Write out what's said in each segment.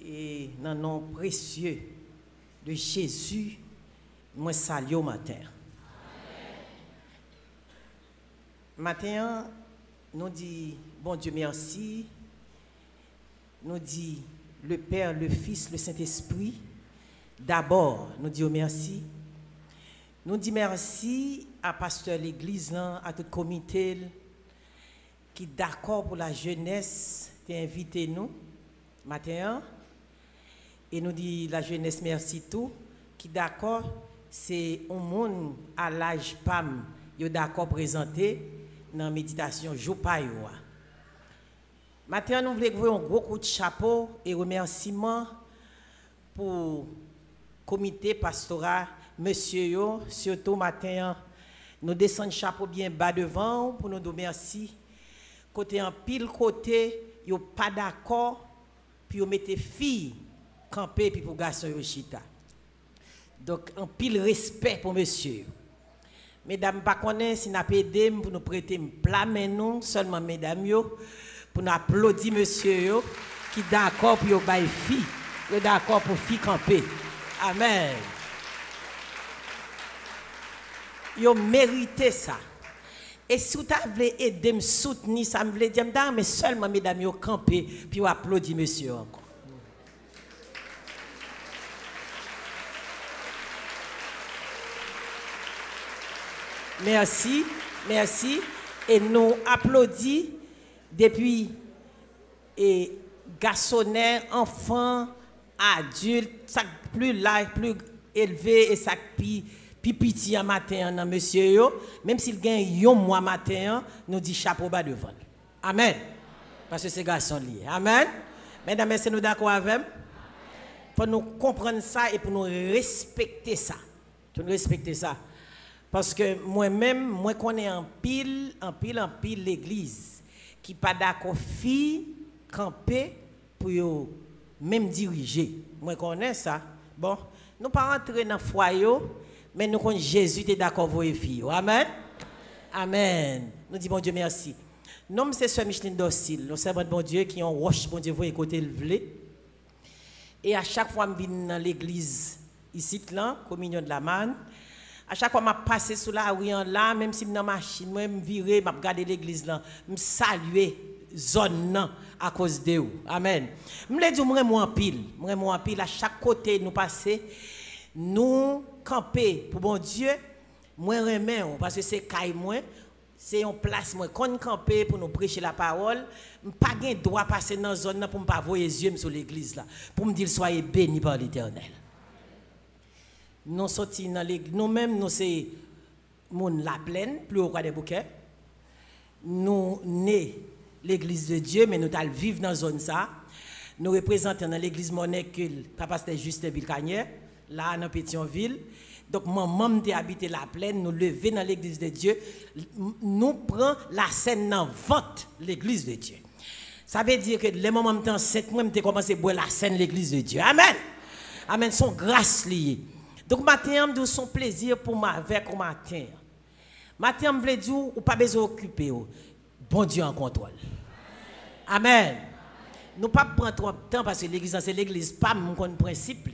Et dans le nom précieux de Jésus, moi salue au matin. Matin, nous dit bon Dieu merci. Nous dit le Père, le Fils, le Saint-Esprit. D'abord, nous disons merci. Nous disons merci à pasteur l'église, à tout le comité qui est d'accord pour la jeunesse d'inviter nous matin. Et nous dit la jeunesse merci tout qui d'accord, c'est un monde à l'âge PAM, qui est d'accord présenté dans la méditation jour par jour. Matin, nous voulons voir un gros coup de chapeau et remerciement pour le comité pastoral, monsieur yo, surtout matin, nous descendons chapeau bien bas devant pour nous dire merci. Côté en pile côté, yo pas d'accord, puis yo mettez fille camper puis pour garçon yo chita. Donc en pile respect pour monsieur. Mesdames, pas connaît si n'a pas aidé pour nous prêter plat mais nous seulement mesdames yo pour nous applaudir monsieur yo qui d'accord pour yo bail fille, yo d'accord pour fille camper. Amen. Yo mérité ça. Et si vous voulez aider me soutenir, ça me veut dire mais seulement mesdames yo camper puis yo applaudir monsieur encore. Merci, merci. Et nous applaudissons depuis garçonnet, enfant, adulte, ça plus large, plus élevé et ça plus petit en matin, non, monsieur yo. Même s'il gagne un mois matin, nous dit chapeau bas devant. Amen. Parce que c'est garçon lié. Amen. Mesdames, messieurs, nous d'accord avec? Pour nous comprendre ça et pour nous respecter ça. Pour nous respecter ça. Parce que moi-même, moi connais en pile l'église qui pas d'accord fille camper pour yo même diriger. Moi connais ça. Bon, nous pas rentrer dans foyer, mais nous connaissons Jésus est d'accord pour les filles. Amen. Amen. Nous disons bon Dieu merci. Nous c'est sœur Micheline Docile, nous servons bon Dieu qui ont roche bon Dieu voyer côté le vlé. Et à chaque fois que je viens dans l'église ici là, communion de la manne. À chaque fois que je passe sur la rue là, même si je suis dans la machine, je me vire, je regarde l'église là, je salue zone là à cause de vous. Amen. Je me dis, moi en pile, à chaque côté nous passer, nous camper pour bon Dieu, moi remets parce que c'est caille moi, c'est une place moi qu'on camper pour nous prêcher la parole, je pas gain droit passer dans zone là pour me pas voir les yeux sur l'église là, pour me dire soyez bénis par l'Éternel. Nous sortis dans l'église, nous-mêmes, nous c'est moun la plaine, plus haut des bouquets. Nous nés l'église de Dieu, mais nous allons vivre dans la zone ça. Nous représentons dans l'église Monecule, papa c'était Justin Vilcanier, là dans Pétionville. Donc, maman qui habité la plaine, nous lever dans l'église de Dieu, nous prenons la scène dans vente l'église de Dieu. Ça veut dire que les moments de temps, 7 mois, nous commencé à boire la scène l'église de Dieu. Amen. Amen, son grâce liée. Donc, matin, je son plaisir pour moi avec au matin. Matin, je veux dire, ou pas besoin d'occuper. Bon Dieu en contrôle. Amen. Nous ne pas prendre trop de temps parce que l'église, c'est l'église, pas mon principe.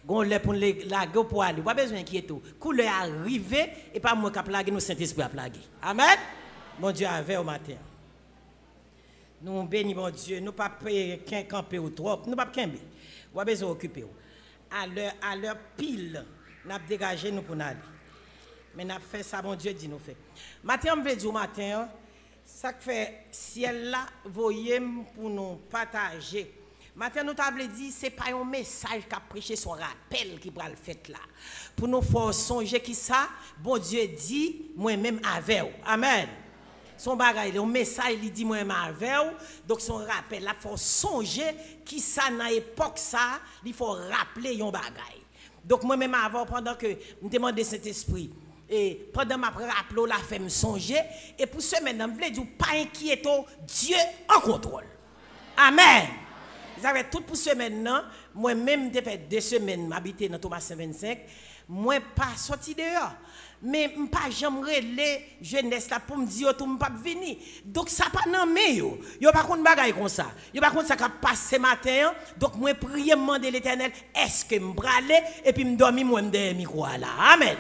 On l'a pour la gueule pour aller. Pas besoin d'inquiéter. Couleur arrivé et pas moi qui a plagué, nous Saint-Esprit a plagué. Amen. Bon Dieu avec au matin. Nous bénissons bon Dieu. Nous pas qu'un camper ou trop. Nous pas qu'un bé. Pas besoin d'occuper. À leur pile, nous avons dégagé nous pour nous aller. Mais nous avons fait ça, bon Dieu dit nous fait. Matin, on veut dire au matin, ça fait ciel là, voyez pour nous partager. Matin, nous avons dit, ce n'est pas un message qui a prêché son rappel qui va le faire là. Pour nous faire songer qui ça, bon Dieu dit, moi-même avec vous. Amen. Son bagage, le message, il dit moi-même avec vous. Donc, son rappel, là, il faut songer qui ça, dans l'époque, ça, il faut rappeler un bagage. Donc, moi-même avant, pendant que je demande Saint-Esprit, et pendant ma rappel, la fait me songer, et pour ce maintenant, je veux dire, pas inquiéter, Dieu en contrôle. Amen. Vous avez tout pour ce maintenant, moi-même, j'ai fait 2 semaines, m'habiter dans Thomas 25, moi pas sorti dehors. Mais je pas jamais les jeunesse là pour me dire tout pas venir. Donc ça pas nan mais yo. Yo pas contre bagaille comme ça. Yo pas contre ça qui passe ce matin. Donc moi prier demander l'Éternel est-ce que me braler et puis me dormir moi derrière micro là. Amen.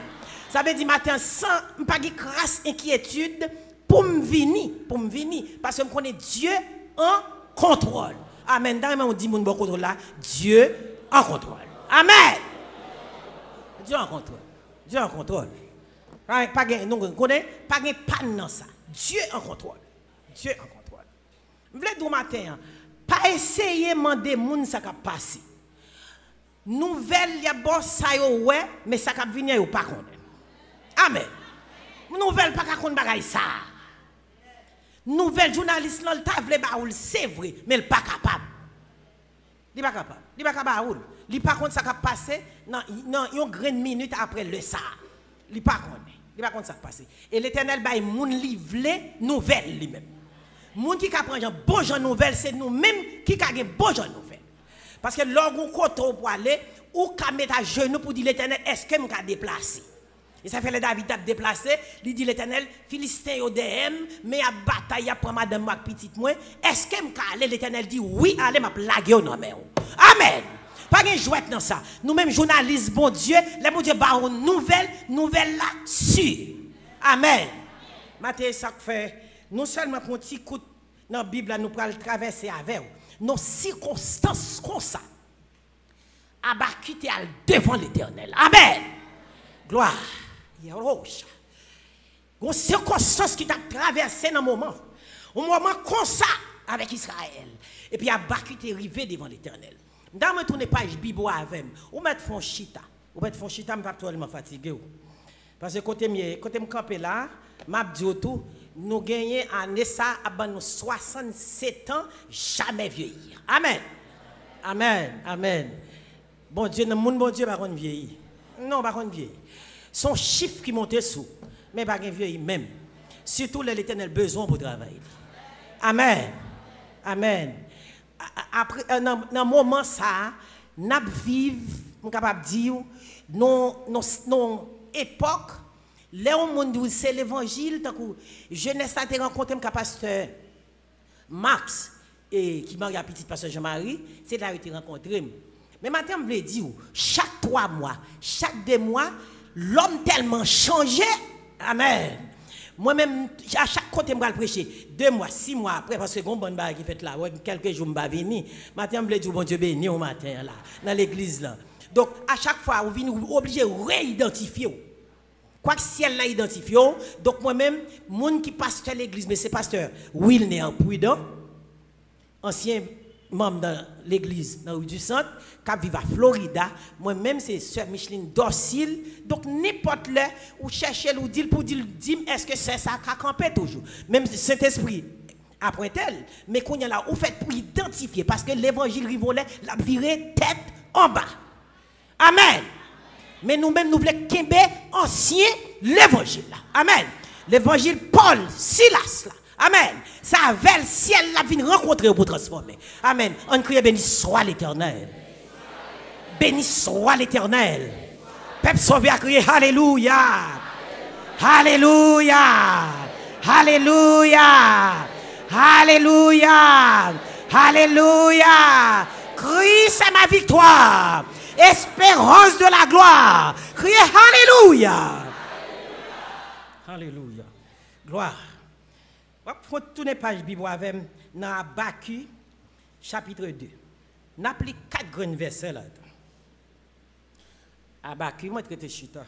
Ça veut dire matin sans pas de crasse inquiétude pour me venir parce que je connais Dieu en contrôle. Amen. Dans on dit mon bon contrôle là, Dieu en contrôle. Amen. Dieu en contrôle. Dieu en contrôle. Pas de panne dans ça. Dieu en contrôle. Dieu en contrôle. Je voulais dire matin, pas essayer de demander moun ça qui passe. Nouvelle, il y a bon ça ouais, mais ça qui venir yo pas connaître. Amen. Nouvelle pas connaître bagay ça. Nouvelle journaliste là, ta vle ba oul, c'est vrai, mais il pas capable. Il pas capable. Il pas capable. Il pas contre ça qui passer dans une grande minute après le ça. Il pas connaît. Il pas contre ça qui passer. Et l'Éternel ba moun livrer nouvelle lui-même. Moun qui ka prend bon genre nouvelle, c'est nous-mêmes qui ka gen bon genre nouvelle. Parce que lorsqu'on côté pour aller ou ka mettre à genoux pour dire l'Éternel, est-ce que m'ka déplacer? Et ça fait le David a déplacé, il dit l'Éternel, Philistin yo DM, mais à bataille pour madame ma petite moi, est-ce que m'ka aller? L'Éternel dit oui, allez m'a plaguer au nom. Amen. Pas de jouet dans ça. Nous-mêmes journalistes, bon Dieu, les bon Dieu bah nouvelle là sûre. Amen. Matin ça fait non seulement pour un petit coup dans la Bible nous pral traverser avec nos circonstances comme ça. Habakkuk est devant l'Éternel. Amen. Gloire. Une circonstance qui t'a traversé dans un moment comme ça avec Israël. Et puis Habakkuk est arrivé devant l'Éternel. Dans me tourner page Bible avec ou mettre fond chita. Ou mettre fond chita me pas tellement fatigué. Parce que côté me camper là, m'a dit tout, nous gagnons année ça à nous 67 ans jamais vieillir. Amen. Amen. Amen. Bon Dieu, bon Dieu pas qu'on vieillir. Non, pas qu'on vieillir. Son chiffre qui monte sous, mais pas qu'on vieillir même. Surtout l'Éternel besoin pour travailler. Amen. Amen. Après dans moment ça n'a vivre capable dire non époque là on monde c'est l'évangile tant que jeunesse a rencontré un pasteur Max et qui marie à petite pasteur Jean-Marie c'est là où il rencontré mais maintenant je veux dire chaque 3 mois chaque 2 mois l'homme tellement changé amen. Moi-même, à chaque côté, je vais prêcher 2 mois, 6 mois après, parce que bon bon bail qui fait là, quelques jours, je vais venir. Maintenant, je vais dire, bon Dieu béni au matin, là, dans l'église. Là. Donc, à chaque fois, vous venez obligé de réidentifier. Quoi que ciel l'a identifié, donc moi-même, monde qui passe à l'église, mais c'est pasteur Wilner Prudent, ancien membre de l'église dans du centre, qui vit à Florida, moi-même c'est sœur Micheline Dorcil, donc n'importe là où chercher ou dire pour dire est-ce que c'est ça qui a campé toujours, même Saint-Esprit après tel, mais qu'on y a là où fait pour identifier parce que l'évangile rivolet l'a viré tête en bas. Amen. Mais nous-mêmes nous voulons qu'aimer ancien l'évangile là. Amen. L'évangile Paul, Silas là. Amen. Ça avait le ciel la vie rencontrer pour transformer. Amen. On crie béni soit l'Éternel. Béni soit l'Éternel. Peuple sauvé a crié Alléluia. Alléluia. Alléluia. Alléluia. Alléluia. Crie c'est ma victoire. Espérance de la gloire. Criez Alléluia. Alléluia. Gloire. Faut tourner page Bible avec dans Habakkuk chapitre 2. N'applique 4 grands versets là. Habakkuk moi traité chita.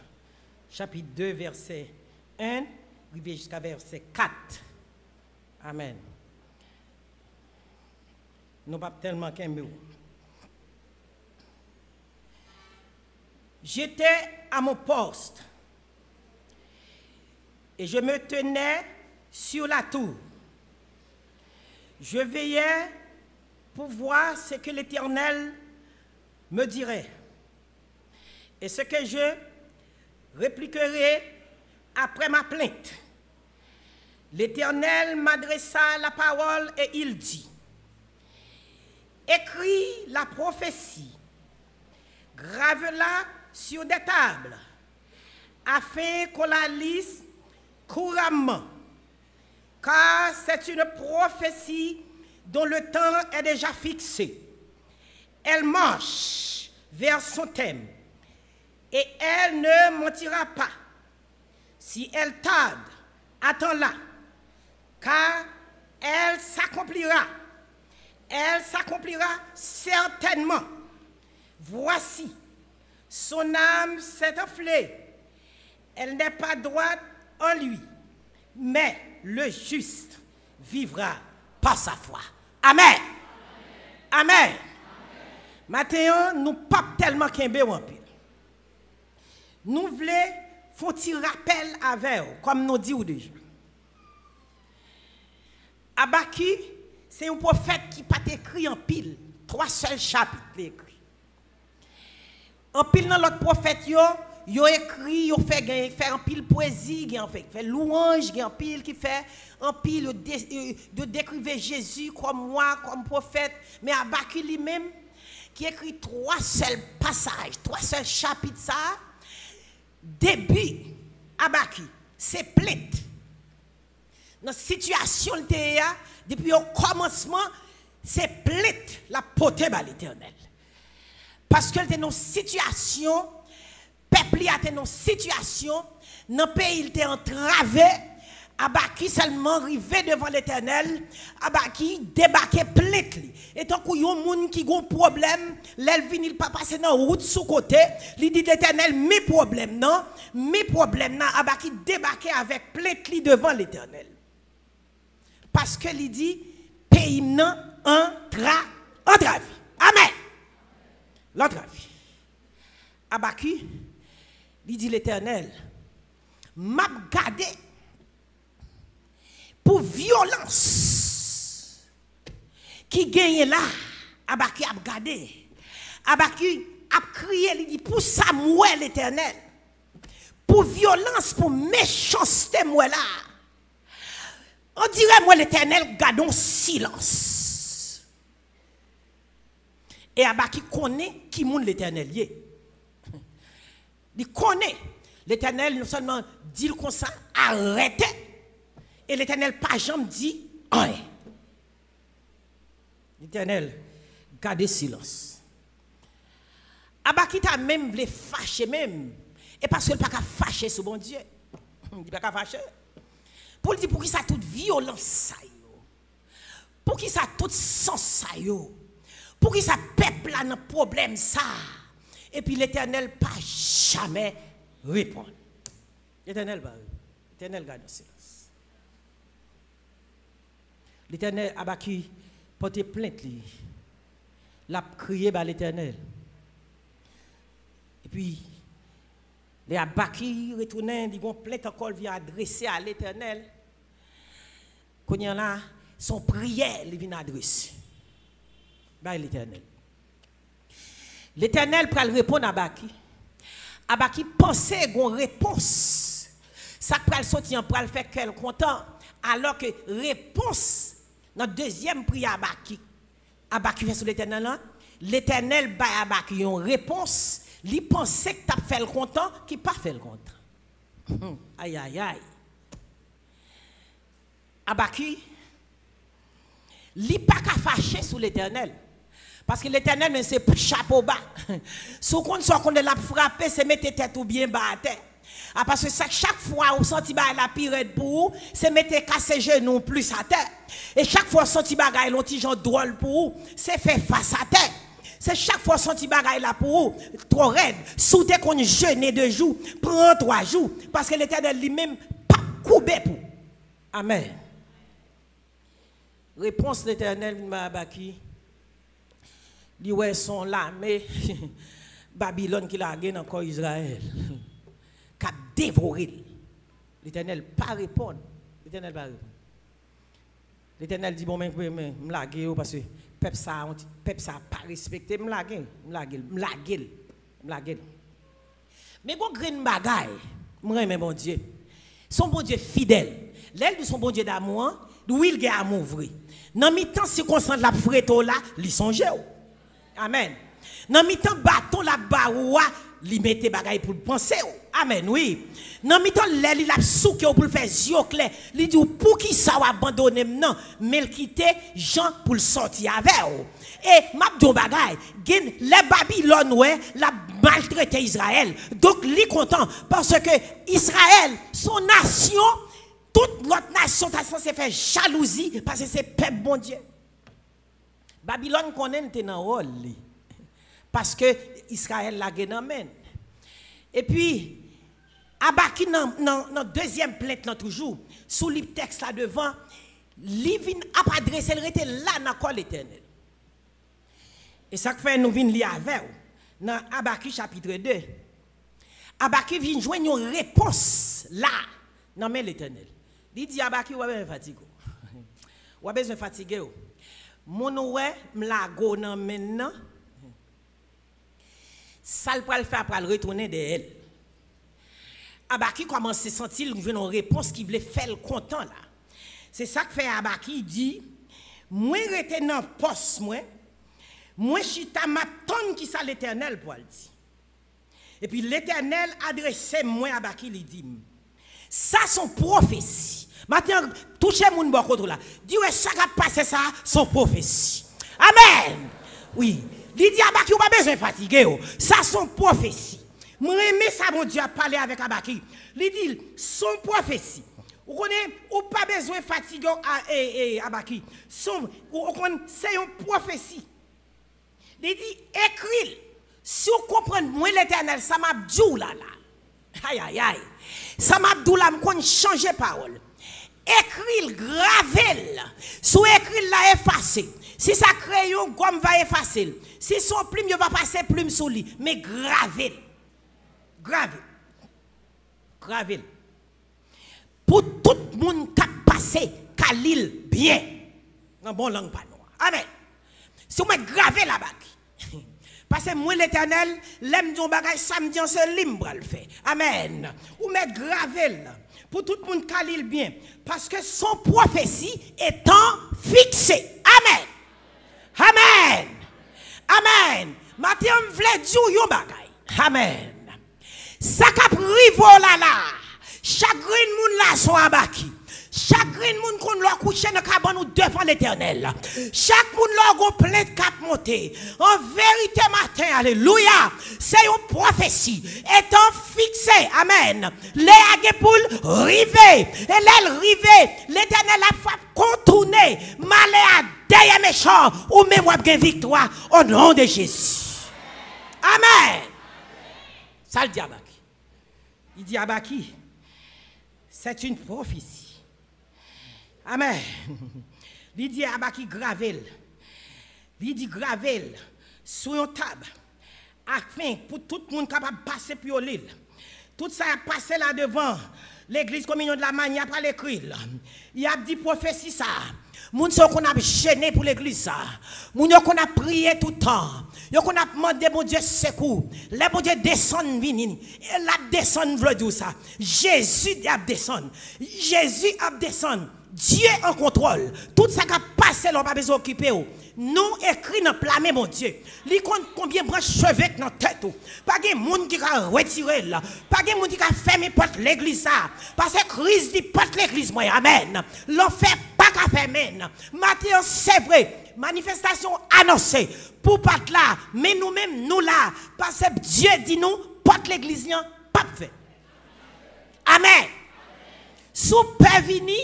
Chapitre 2 verset 1 jusqu'à verset 4. Amen. Nous pas tellement qu'un mot. J'étais à mon poste et je me tenais sur la tour. Je veillais pour voir ce que l'Éternel me dirait et ce que je répliquerai après ma plainte. L'Éternel m'adressa la parole et il dit: écris la prophétie, grave-la sur des tables afin qu'on la lise couramment, car c'est une prophétie dont le temps est déjà fixé. Elle marche vers son thème et elle ne mentira pas. Si elle tarde, attends-la, car elle s'accomplira. Elle s'accomplira certainement. Voici, son âme s'est enflée. Elle n'est pas droite en lui, mais le juste vivra par sa foi. Amen. Amen. Maintenant, nous ne pas tellement qu'un en pile. Nous voulons faire un petit rappel avec eux, comme nous disons déjà. Abaki, c'est un prophète qui n'a pas écrit en pile. 3 seuls chapitres écrits. En pile dans l'autre prophète, yo écrit, yo fait un pile poésie, qui en fait louange, qui en pile qui fait un pile de décrire Jésus comme moi, comme prophète, mais Abaki lui-même qui écrit 3 seuls passages, 3 seuls chapitres ça. Début Abaki, c'est plainte. Dans la situation depuis au commencement, c'est plainte la potée à l'Éternel. Parce que dans une situation, peuple a dans une situation, dans le pays il était entravé, Abaki seulement arrivé devant l'Éternel, Abaki débarqué plainte. Et tant qu'il y a un monde qui a un problème, l'elvin il pas passer dans la route sous côté, il dit l'Éternel, mes problèmes non, Abaki débarqué avec plainte devant l'Éternel. Parce que il dit, pays non entravé. Amen. L'entravé. Abaki, il dit l'Éternel, m'a gardé pour violence qui gagne là. Abaki a gardé. Abaki a crié, il dit pour Samuel l'Éternel, pour violence, pour méchanceté moi là. On dirait moi l'Éternel gardons silence. Et Abaki connaît qui monde l'Éternel y est. Il connaît l'Éternel non seulement dit comme ça, arrêtez. Et l'Éternel pas jamais dit rien. L'Éternel gardez silence. Abaki t'a même voulu fâcher même. Et parce qu'il n'a pas fâcher sur bon Dieu. Il n'a pas fâcher. Pour dire pour qui ça toute violence ça yo. Pour qui ça toute sens ça yo. Pour qui ça peuple là dans problème ça. Et puis l'Éternel pas jamais répondre. L'Éternel va répondre. L'Éternel garde le silence. L'Éternel Abaki porte plainte lui. L'a crié par l'Éternel. Et puis les Abaki retournent, ils vont plainte encore vient adresser à l'Éternel. Quand il y en a son prière, il vient adresser. Par l'Éternel. L'Éternel pour répondre à Abaki. Abaki pensait une réponse. Ça peut sortir pour le faire qu'elle content. Alors que réponse dans deuxième prière Abaki. Abaki fait sur l'Éternel. L'Éternel bat Abaki une réponse. Li pensait que tu as fait le content, qui pas fait le content. Aïe, aïe, aïe. Abaki, li pas qu'à fâcher sur l'Éternel. Parce que l'Éternel, mais c'est chapeau bas. Si on l'a frappé, c'est mettre tête ou bien bas à terre. Parce que chaque fois on senti la pire pour vous, c'est mettre casser genoux plus à terre. Et chaque fois on senti bagay l'on petit genre drôle pour vous, c'est faire face à terre. C'est chaque fois senti bagay là pour vous, trop raide. Souté qu'on jeûne 2 jours, prend 3 jours. Parce que l'Éternel lui-même pas coupé pour. Amen. Réponse l'Éternel, Abaki. Li ouais son l'armée Babylone qui l'a gagné encore Israël. Qui a dévoré. L'Éternel pas répondre. L'Éternel pas répondre. L'Éternel dit bon mais me laguer parce que peuple ça pas respecté me laguer. Mais bon grain bagay, moi mais bon Dieu. Son bon Dieu fidèle. L'aile de son bon Dieu d'amour, d'où il a amour vrai. Dans mi-temps circonstance la freto là, li songe. Amen. Dans mi-temps bâton la baroua, li mette bagay pour penser. Amen, oui. Non, mitan il a souké pour faire yeux clair. Il dit pour qui ça va abandonner non, mais il quitte Jean pour le sortir avec. Et m'a dit bagay, les Babylone ouais, la maltraité Israël. Donc il est content parce que Israël, son nation, toute l'autre nation est censée faire jalousie parce que c'est peuple bon Dieu. Babylone connaît dans rôle parce que Israël la gagne. Et puis Abaki dans deuxième plainte là toujours sous le texte là devant Livin a adressé le était là dans l'Éternel. Et ça fait nous vinn li avec dans Abaki chapitre 2. Abaki vient joindre une réponse là dans l'Éternel. Il dit Abaki ou besoin fatigué. Ou besoin fatigué. Mon ouais m'lago nan maintenant. Ça le pral faire pour retourner de elle. Abaki commence à sentir une réponse qui voulait faire le content là. C'est ça que fait Abaki dit moi rete dans poste moi chita m'attend qui ça l'Éternel pour le dire. Et puis l'Éternel adressé moi Abaki lui dit ça son prophétie. Maintenant touchez mon bon côté là. Dis ouais ça va passer ça son prophétie. Amen. Oui, il dit Abaki ou pas besoin fatiguer ça son prophétie. Moi aimé ça mon Dieu a parlé avec Abaki. Il dit son prophétie. Vous connaissez ou pas besoin fatiguer Abaki. Son c'est une prophétie. Il dit écrit si vous comprenez moi l'Éternel ça m'a dit là. Aïe aïe aïe. Ça m'a dit là me changer parole. Écrit gravel. Sous écrit là effacé. Si ça crayon gomme va effacer. Si son plume va passer plume sous lui mais gravel. Gravel. Pour tout le monde qui a passé Kalil bien. En bon langue pas noir. Amen. Si vous mettez gravé là-bas. Parce que moi l'Éternel, l'aime du bagage samedi en se libre le fait. Amen. Ou mettez gravé là. Pour tout le monde Kalil bien. Parce que son prophétie étant fixée. Amen. Amen. Amen. Maintenant, je voulais dire yon bagay. Amen. Ça qui privo là. Chaque moun là sont abaki. Chaque moun qu'on l'a couché dans cabane ou devant l'Éternel. Chaque moun là go plainte cap monter. En vérité matin, alléluia, c'est une prophétie étant fixée. Amen. Les agepoul rivé et l'aile rivé, l'Éternel a fait contourner malé à derrière méchant ou même ou bien victoire au nom de Jésus. Amen. Ça le dit Abaki. Il dit Abaki, c'est une prophétie. Amen. Il dit Abaki gravel. Il dit gravel sur une table. Afin pour tout le monde capable de passer pour l'île. Tout ça a passé là devant l'église communion de la manière par l'écrit. Il a dit prophétie ça. Moun so qu'on a gêné pour l'église ça. Moun yo qu'on a prié tout le temps. Yo qu'on a demandé mon Dieu secours. Les bon Dieu descend vini. Et la descend veut dire ça. Jésus a descend. Jésus a descend. Dieu en contrôle. Tout ça qui a passé, on n'a pas besoin d'occuper. Nous écrit dans plamé, mon Dieu. Il compte combien de branches cheveux dans la tête. Pas de monde qui a retiré là. Pas de monde qui a fermé porte l'église. Parce que Christ dit porte l'église. Amen. L'enfer pas qu'à fermer. Matthieu, c'est vrai. Manifestation annoncée. Pour pas là. Mais nous-mêmes, nous là. Parce que Dieu dit nous, porte l'église, pas fait. Amen. Sous Pervini,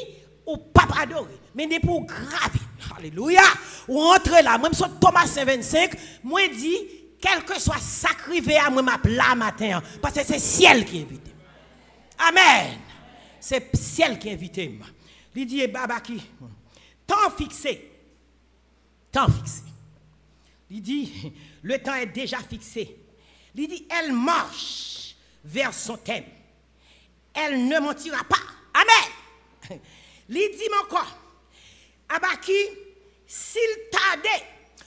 ou pas adorer, mais n'est pour graver. Alléluia. Ou entrer là, même sur Thomas 25, moi dit, quel que soit sacrifié à moi m'a là matin, parce que c'est ciel qui invite. Amen. C'est ciel qui invite. Il dit, Babaki, temps fixé. Temps fixé. Il dit, le temps est déjà fixé. Il dit, elle marche vers son thème. Elle ne mentira pas. Amen. Il dit encore, Abaki, s'il tarde,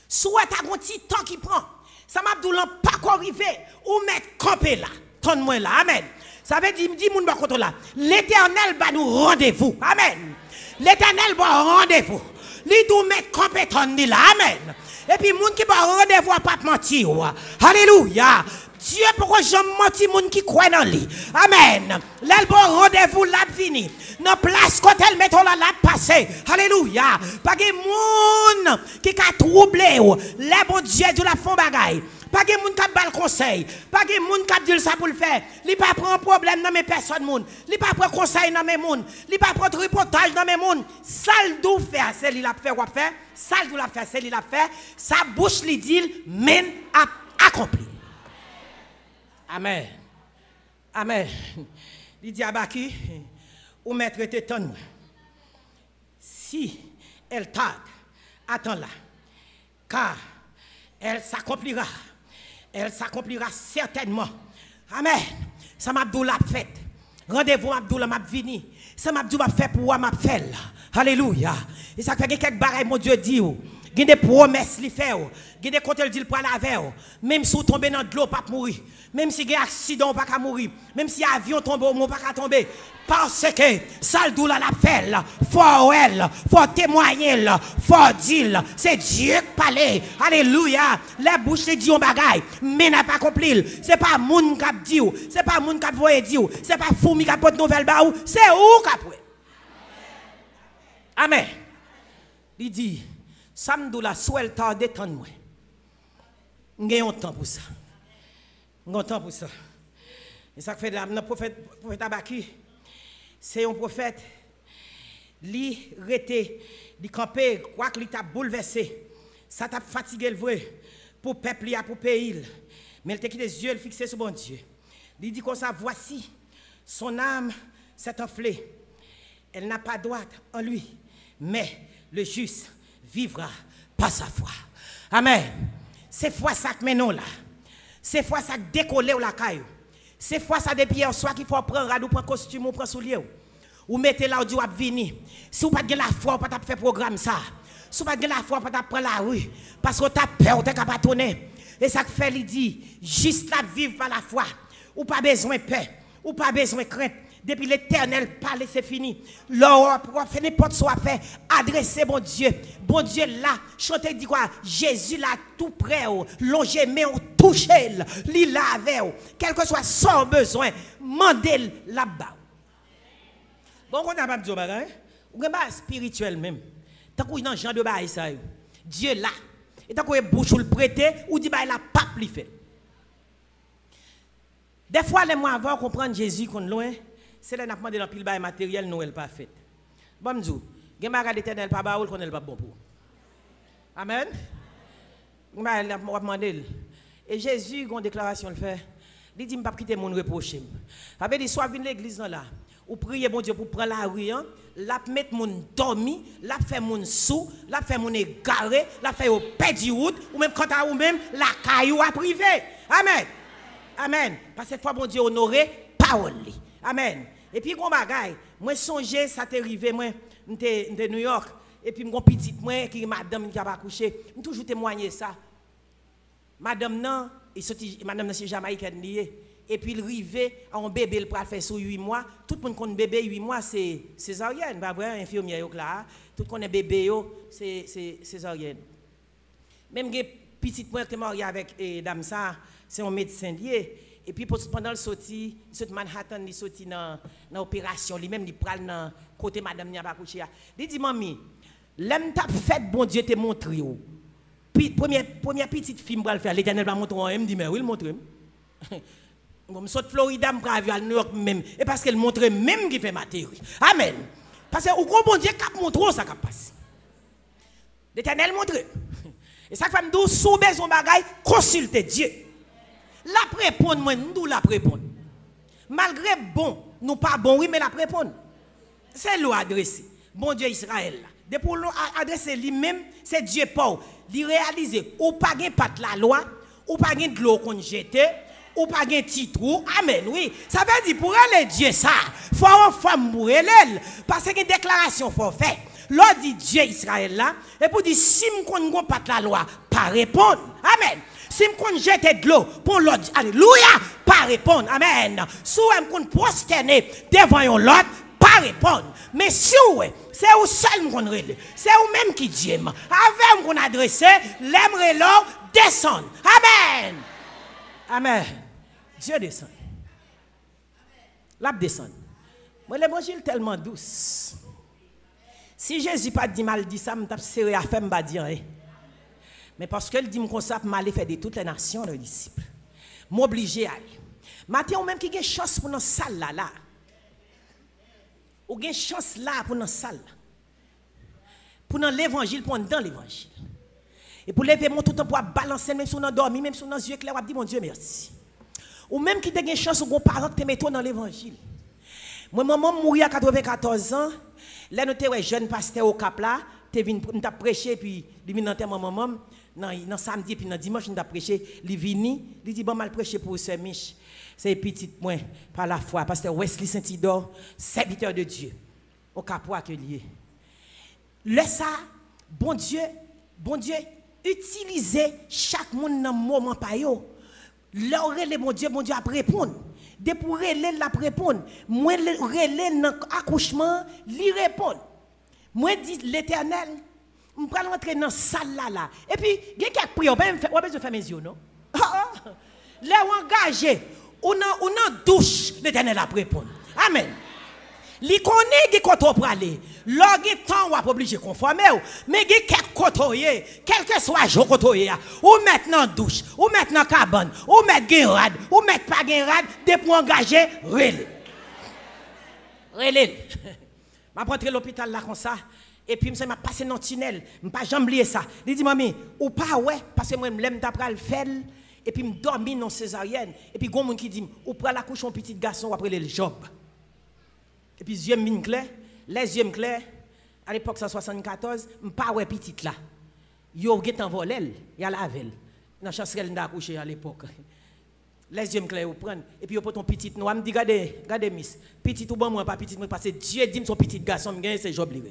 soit à un petit temps qui prend, ça m'a dit pas arrivé ou mettre campé là. Tonne-moi là. Amen. Ça veut dire, dit moun ba koto là. L'Éternel va nous rendez-vous. Amen. L'Éternel va rendez-vous. Li dou mettre campé tonne là. Amen. Et puis moun qui va rendez-vous pas mentir. Alléluia. Dieu pourquoi j'en menti moun qui croit dans lui. Amen. L'elbo rendez-vous là fini. Dans place quand elle met on la passer. Alléluia. Pas de moun qui a troublé les bon Dieu de la fond bagaille. Pas de moun qui a bal conseil. Pas de moun qui a dit ça pour le faire. Li pas prend problème dans mes personnes moun. Li pas prend conseil dans mes moun. Li pas prend reportage dans mes moun. Sal dou faire, c'est li l'a fait ou faire. Sal dou l'a faire, c'est li l'a fait. Sa bouche li dit men a accompli. Amen. Amen. Il dit à Baki, ou maître t'étonne. Si elle tarde, attends-la. Car elle s'accomplira. Elle s'accomplira certainement. Amen. Ça m'a dit la fête. Rendez-vous Abdoula m'a vini. Ça m'a dit m'a fait pour m'a fait. Alléluia. Et ça fait que quelques bagailles mon Dieu dit. Il y a des promesses li fait. Il y a des comptes dit pour la veille. Même si vous tombez dans de l'eau pas mourir. Même si il y a un accident pas mourir. Même si l'avion tombe ou pas tomber. Parce que Saldou la fait. Faut elle, faut témoigner, faut dire c'est Dieu qui parle. Alléluia. La bouche dit un bagaille mais n'a pas accompli. C'est pas moun qui dit, c'est pas moun qui voye dit, c'est pas fourmi qui porte nouvelle ba ou, c'est ou qui après. Amen. Il dit Samdou la souel ta détendre moi. J'ai un temps pour ça. J'ai un temps pour ça. Et ça fait de la prophète Abaki. C'est un prophète li rete li camper quoi que li t'a bouleversé. Ça t'a fatigué le vrai pour peuple pour pays. Mais il t'a quitté les yeux fixés sur bon Dieu. Il dit comme ça voici son âme s'est enflée. Elle n'a pas droite en lui, mais le juste vivra par sa foi. Amen. C'est foi ça que nous là. C'est foi ça que décoller ou la caillou. C'est foi ça depuis hier soir qu'il faut prendre radou, prendre costume ou prendre soulier ou mettez là où Dieu va venir. Si vous pas de la foi, vous pas faire programme ça. Si vous pas de la foi, vous pas prendre la rue parce que tu as peur, tu es capable de tourner. Et ça que fait il dit juste là vivre par la foi. Ou pas besoin de paix, ou pas besoin de crainte. Depuis l'éternel parle, c'est fini. L'or, pour faire n'importe quoi faire, adresser bon Dieu. Bon Dieu là, chanter dit quoi? Jésus là tout près, longer, mais on touche, il lave, quel que soit son besoin, mandez là-bas. Bon, on n'a pas de bagage, on a spirituel même. Tant qu'on est dans le genre de bagage, ça, Dieu là, et tant qu'on est bouche ou le prêter, ou dit bah il a pas plus fait. Des fois, les mois avant qu'on prenne Jésus qu'on loin. C'est là qu'on a demandé dans pile bail matériel Noël pas fait. Bon m'dou, gen bagay d'éternel pas baoul qu'on est pas bon pour. Amen. On va demander. Et Jésus une déclaration le fait. Il dit m'pas quitter mon reprocher. Ça veut dire soit venir l'église là ou prier bon Dieu pour prendre la rue, la mettre mon dormi, la faire mon sou, la faire mon égaré, la faire au perdu route ou même quand à ou même la caillou à privé. Amen. Amen. Parce que fois bon Dieu honorer parole. Amen. Et puis, mon bagay, moi songe, ça t'est arrivé, moi, de New York, et puis mon petite, moi, qui madame qui a accouché, je toujours témoigné ça. Madame, non, madame, non, c'est Jamaïcaine liée. Et puis, il arrivait à un bébé, il peut faire sur 8 mois. Tout le monde connaît bébé, 8 mois, c'est césarienne. Pas vrai, infirmière, là. Tout le monde connaît bébé, c'est césarienne. Même les petites, moi, qui est mariée avec dame, ça, c'est un médecin lié. Et puis pendant le sorti, il Manhattan, il sorti dans l'opération, lui-même il prend dans côté madame Niaba Kouchia. Il dit mami, l'aime t'a fait bon Dieu te montré ou. Puis première petite film va le faire, l'Éternel va montrer, il me dit mais oui, il montre. Je saute Florida, je vais à New York même et parce qu'elle montre même qui fait ma théorie. Amen. Parce que au gros bon Dieu cap montre ça cap passe. L'Éternel montre. Et ça fait me dire sous besoin bagaille, consultez Dieu. La répondre, moi, nous la répondre. Malgré bon, nous pas bon, oui, mais la répondre. C'est l'eau adressé. Bon Dieu Israël. Depuis l'eau adressé lui-même, c'est Dieu Paul. Il réalise, ou pas de pat la loi, ou pas de l'eau qu'on jette, ou pas de titre. Amen, oui. Ça veut dire pour elle, Dieu, ça. Il faut une femme pour elle. Parce que une déclaration faut faire. L'ordre dit Dieu Israël là, et pour dire si je ne pas la loi, pas répondre. Amen. Si je jette de l'eau pour l'autre, alléluia, pas répondre. Amen. Si je me prosterner devant l'autre, pas répondre. Mais si c'est vous seul qu'on relève, c'est vous même qui dit, avec qu'on adresse, l'aimerait l'eau descendre. Amen. Amen. Dieu descend. L'a descend. Moi, l'évangile tellement douce. Si Jésus pas dit mal dit ça, je tape serré à faire me dire. Mais parce qu'elle dit comme ça, je aller faire de toutes les nations les disciples. M'obliger à aller. Maintenant, même qui a une chance pour dans salle là. Ou une chance là pour dans salle. Pour dans l'évangile, pour dans l'évangile. Et pour lever mon tout le temps pour balancer même si on a dormi, même si on a yeux clairs, on dit mon Dieu merci. Ou même qui a une chance ou un parent qui te met dans l'évangile. Moi maman mourir à 94 ans, là nous étions jeune pasteur au Cap là, tu venu nous t'a prêché puis il vient dans maman non samedi puis dans dimanche nous t'a prêché, il vini, il dit bon mal prêcher pour sœur Mich. C'est petit moi par la foi pasteur Wesley Saint-Idor, serviteur de Dieu au Cap atelier. Laisse ça bon Dieu utiliser chaque monde dans moment pa yo. L'oreille mon Dieu a répondre. De pour relais la répondre. Moi relais dans accouchement, li répondre. Moi dit l'Éternel, on va rentrer dans salle là. Et puis il y a quelques prières, on va faire mes yeux non. Là engagé, on a douche, l'Éternel a répondre. Amen. Li connaît qui côté pour aller. Logi temps ou obligé conformer mais qui quelques côté quel que soit jour côté ou maintenant douche ou maintenant cabane ou mettre guérade ou mettre pas guérade de pour engager relé m'a rentré l'hôpital là comme ça et puis m'a passé dans tunnel m'a jamais oublié ça il dit mamie ou pas ouais parce que moi l'aime d'après le faire et puis me dormir dans césarienne et puis gon monde qui dit ou prend la couche un petit garçon après le job. Et puis, les yeux clairs, à l'époque 174, je ne pas ouais petite là. Yo get envolé, il y a la velle. Dans chancerelle d'accoucher à l'époque. Les yeux clairs, vous prenez. Et puis, vous prenez ton petit noir, me dit, regardez, miss. Petit ou bon, moi, pas petit, parce que Dieu dit, son petit garçon, me gagne, c'est job libre.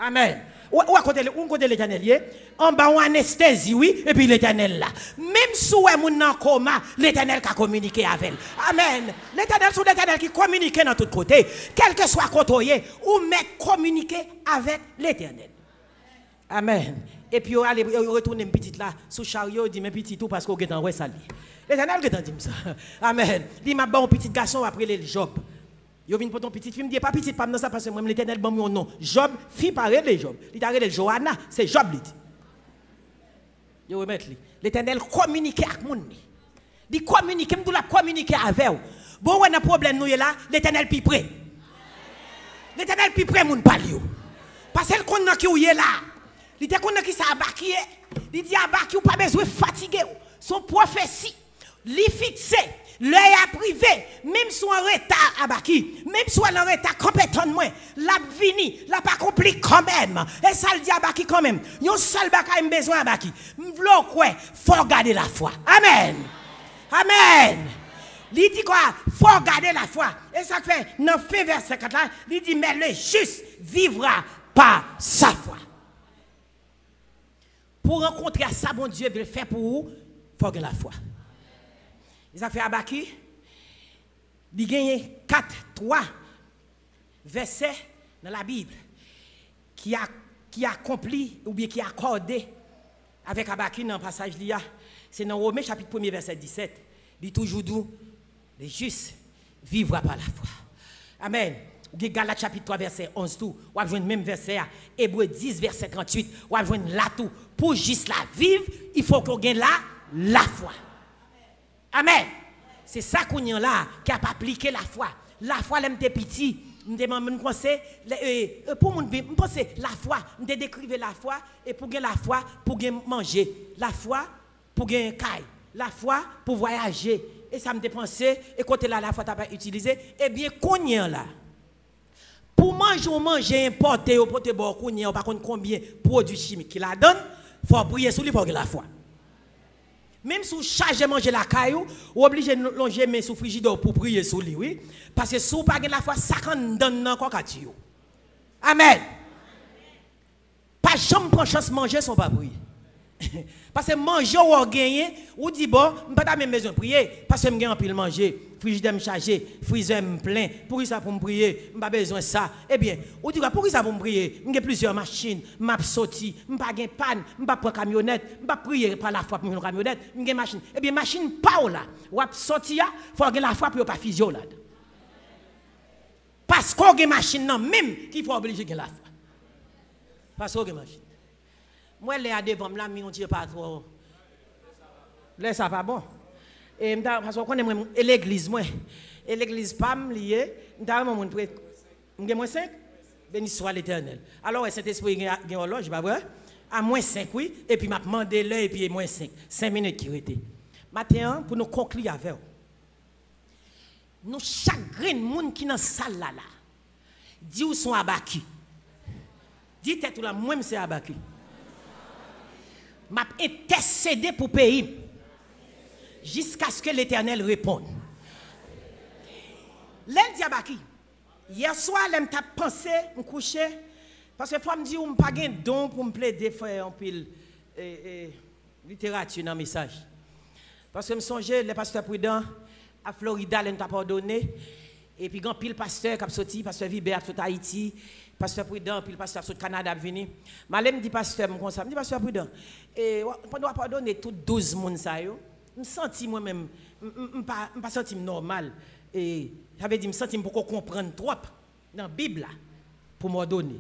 Amen. Où côté l'Éternel, en bas, on anesthésie, oui, et puis l'Éternel là. Même si on est en coma, l'Éternel qui a communiqué avec elle. Amen. L'Éternel, c'est l'Éternel qui communique dans tous côtés. Quel que soit côté, ou mettre communiquer avec l'Éternel. Amen. Et puis, on retourne une petite là, sous chariot, dit, mais petit tout, parce qu'on est en ouais, ça. L'Éternel qui a dit ça. Amen. Il m'a bon petit garçon après le job. Yo vinn pour ton petit fille me dit pas petit pas dans ça parce que moi l'Éternel bon mon nom Job fille parler de Job il t'a arrêté Johanna c'est Job lui dit yo remettre lui l'Éternel communiquer avec moun il communiquer me la communiquer avec bon on a problème nous là l'Éternel pi près l'Éternel pi près moun parle yo parce que connait qui ou est là il te connait qui ça abaki il dit abaki ou pas besoin fatigué son prophétie li fixé l'œil a privé, même si on retard à Baki, même si on en retard compétent moins, la vini, la pas accompli quand même. Et ça le dit à Baki quand même. Yon seul Baki a besoin à Baki. M'vlo quoi, faut garder la foi. Amen. Amen. Il dit quoi? Faut garder la foi. Et ça fait, dans fin verset 4 là, il dit, mais le juste vivra par sa foi. Pour rencontrer ça, bon Dieu veut le faire pour vous, faut garder la foi. Il a fait Abaki, il gagne 3 versets dans la Bible qui accomplit ou bien qui accordé avec Abaki dans le passage là. C'est dans Romains chapitre 1 verset 17. Il dit toujours doux, les justes vivra par la foi. Amen. Ou Galates chapitre 3 verset 11 tout, ou avez le même verset à Hébreux 10 verset 38, ou avez là tout. Pour juste la vivre, il faut qu'on gagne la foi. Amen. C'est ça qu'on y a là, qui a pas appliqué la foi. La foi, l'aime petit. Pour mon vie, la foi, je décrire la foi, et pour gagner la foi, pour manger. La foi, pour gagner caille. La foi, pour voyager. Et ça me dépensait, et quand là, la foi, tu n'as pas utilisé. Eh bien, qu'on y a là. Pour manger importé, ou pour te boire, qu'on y a, par contre, combien de produits chimiques qu'il a donné, il faut prier sur lui pour la foi. Même si vous chargez manger la caillou, vous obligez de longer mais sous frigidaire pour prier sur lui, oui. Parce que si vous n'avez pas la foi, ça ne donne encore qu'à Dieu. Amen. Pas jamais prendre chance de manger sans pas prier. Parce que manger ou gagner, ou dit bon, je pas même besoin de prier, parce que je gagne pile manger, frigidaire me charger, freezer me plein, pour ça pour me prier, je pas besoin de ça. Eh bien, ou dit pour ça pour me prier, j'ai plusieurs machines, m'a sorti, je pas gain panne, je pas prendre camionnette, je pas prier par la foi pour une camionnette, j'ai machine. Eh bien machine pas là, ou sorti là, faut gagner la foi pour pas physio là. Parce qu'on a une machine non même qu'il faut obliger de la foi. Parce qu'on a une machine. Moi, les à devant là, mais on tire pas trop. Là, ça pas bon. Et parce qu'on connaît l'église, moi. Et l'église pas me lié. J'ai moins 5. Béni soit l'Éternel. Alors, Saint-Esprit a une horloge, pas vrai? À moins 5, oui. Et puis, m'a demandé là, et puis moins 5. 5 minutes qui étaient. Maintenant, pour nous conclure avec vous. Nous, chaque monde qui est dans la salle là, dit où sont abattus. Dites tout là, moi-même c'est abattu. M'a intercédé pour pays jusqu'à ce que l'Éternel réponde. L'un diabaki. Hier soir, je t'a pensé, me coucher parce que faut me dire on pas gain don pour me plaider faire un pile littérature dans message. Parce que me songeais le pasteur Prudent à Florida, il t'a pardonné et puis grand pile pasteur qui a sorti, pasteur Vibert sur Haïti. Pasteur Prudent, puis le pasteur sur le Canada venu. Je me dis pasteur, je me dis pasteur Prudent, et on doit pardonner tous 12 personnes ça yo. Je me sens moi-même, je pas senti normal. Et j'avais dit, je me sens beaucoup comprendre trop dans la Bible pour me donner.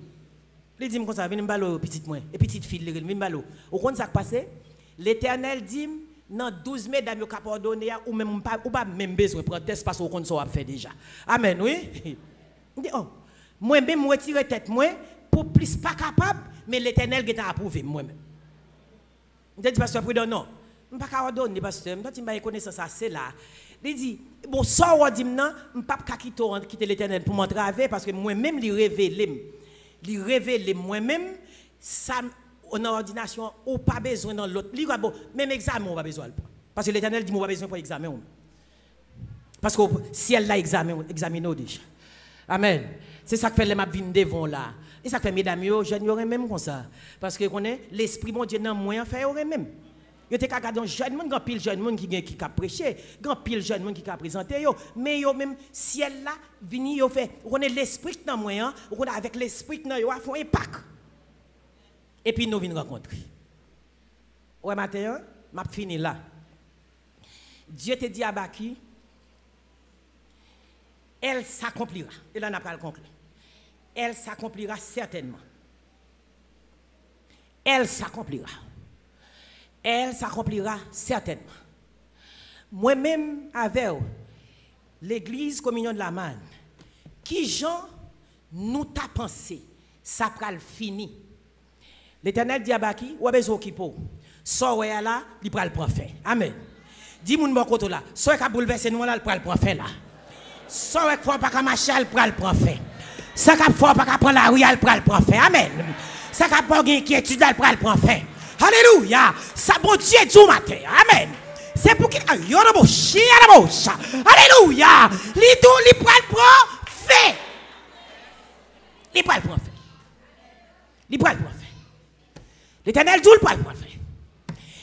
Il dit comme ça, venez me balo petite moi, et petite fille, venez me balo. Au compte ça passé, l'Éternel dit, dans 12 mesdames qui pardonné, ou même pas même besoin de prendre test parce qu'on ça fait déjà. Amen, oui. Il dit, oh. Moi-même, je retire tête moi pour plus pas capable, mais l'Éternel qui t'a approuvé moi-même. Je dis, pasteur Prudent, non. Je ne peux pas ordonner, pasteur. Je ne peux pas connaître ça, c'est là. Il dit, bon, ça, on dit, non, je ne peux pas quitter l'Éternel pour m'entraver parce que moi-même, il révèle moi-même, ça, en ordination, on n'a pas besoin dans l'autre. Même examen, on n'a pas besoin. Parce que l'Éternel dit, on n'a pas besoin pour examen. Parce que si elle l'a examiné déjà. Amen. C'est ça que fait les m'a vinn devant là. Et ça fait mesdames yo, jeunes yo même comme ça parce que connaît l'esprit bon Dieu dans moi fait yo même. Yo te ka gade jeune monde, grand pile jeune monde qui a prêché, grand pile jeune monde qui a présenté yo, mais yo même ciel là vini yo fait, connaît l'esprit dans moi, connaît avec l'esprit dans yo a font impact. Et puis nous vinn rencontrer. Ouais matin, m'a fini là. Dieu te dit à Baki, elle s'accomplira. Et là, on n'a pas le conclu. Elle s'accomplira certainement. Elle s'accomplira. Elle s'accomplira certainement. Moi-même, avec l'église communion de la manne, qui Jean nous t'a pensé, ça pral fini. L'Éternel dit à Baki, ou a besoin qui pour. So là, il pral prendre fin. Amen. Dis moun bon côté là, so ka bouleverser nous là, il pral prendre fin là. So ek faut pas ka marcher, il pral prendre fin. Ça ka faut pas ka prendre la rue, il pral prendre fin. Amen. Ça ka pas gain inquiétude, il pral prendre fin. Alléluia. Ça bon Dieu du matin. Amen. C'est pour qu'il Alléluia. Li pral prendre fin. Li pral prendre fin. Li pral prendre fin. L'Éternel dit le pral prendre fin.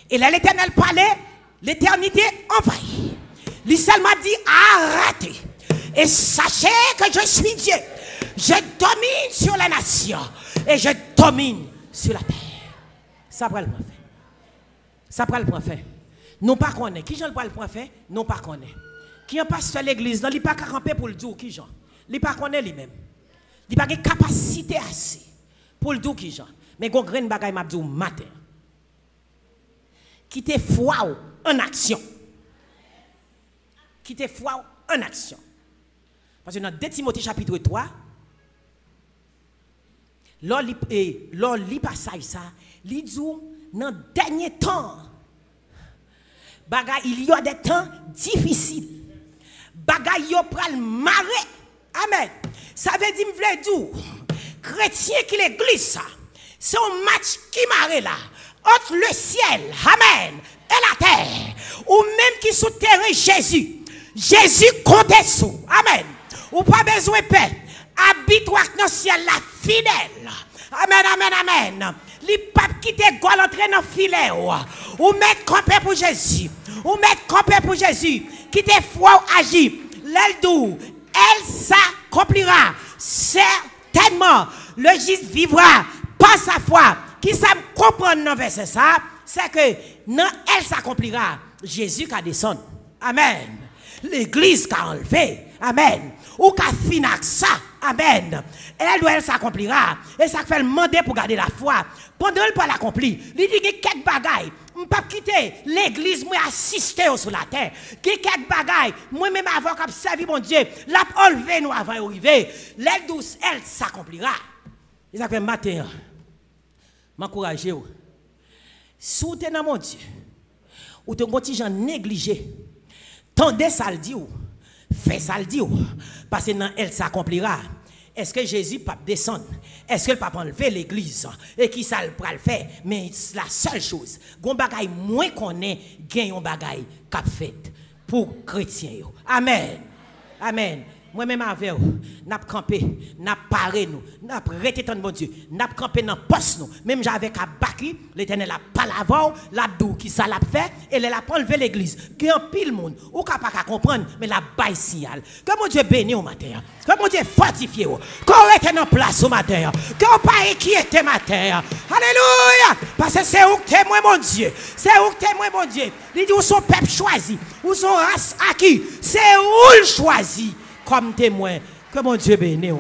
Et là l'Éternel parlait, l'éternité envahit. L'Israël m'a dit arrêtez. Et sachez que je suis Dieu. Je domine sur les nations et je domine sur la terre. Ça prend le point fait. Ça prend le point fait. Nous pas connaît. Qui j'en le point fait? Nous pas connaît. Qui en passe sur l'église, il pas camper pour le dire qui j'en. Il pas connaît lui-même. Il pas de capacité assez pour le dire qui j'en. Mais gon grain bagay m'a dit matin. Quittez foi en action. Quittez foi en action. Parce que dans 2 Timothée chapitre 3, lors li passage ça, li dit dans dernier temps, il y a des temps difficiles. Bagay yo pral marrer. Amen. Ça veut dire m'vle dire chrétien qui l'église ça. C'est un match qui marre là entre le ciel, amen, et la terre, ou même qui sous terrain Jésus. Jésus compte sous, amen. Ou pas besoin de paix. Habite-toi dans le ciel la fidèle. Amen, amen, amen. Les papes qui te gol entrer dans le filet. Ou mettre campé pour Jésus. Ou mettre campé pour Jésus. Qui te foi agir. L'aile d'où, elle s'accomplira. Certainement, le juste vivra par sa foi. Qui ça me comprend dans le verset ça, c'est que non, elle s'accomplira. Jésus qui descend. Amen. L'église qui a enlevé. Amen. Ou qui a fini avec ça. Amen. Elle s'accomplira. Et ça fait le mandat pour garder la foi. Pendant qu'elle pas l'accomplir, il dit que quelques bagailles. Je ne peux pas quitter l'église, moi assister sur la terre. Quelques bagailles, moi-même avant qu'elle servi mon Dieu, l'a enlevé nous avant d'arriver. L'aile douce, elle s'accomplira. Et ça fait matin. M'encourager. Si vous êtes dans mon Dieu, ou te gens négligé, tendez ça le dit, fais ça le dit, parce que non, elle s'accomplira. Est-ce que Jésus peut descendre? Est-ce que le pape enlever l'église? Et qui ça le faire? Mais la seule chose, gon bagay moins qu'on est, gagne un bagay qu'a fait pour chrétiens. Amen. Amen. Moi-même avec vous, n'a campé, n'a paré nous, n'a prêté ton bon Dieu, n'a campé dans poste nous. Même j'avais qu'à baki, l'Éternel a pas l'avant, la dou qui ça l'a fait et elle a enlevé l'église. Qui en pile monde, ou pas qu'à comprendre, mais la baille signal. Que mon Dieu béni au matin. Que mon Dieu fortifie au. Qu'on reste en place au matin. Qu'on pas inquiété matin. Alléluia. Parce que c'est où que t'es moi mon Dieu. C'est où que t'es moi mon Dieu. Il dit où son peuple choisi, où son race acquis. C'est où le choisi comme témoin. Que mon Dieu bénisse.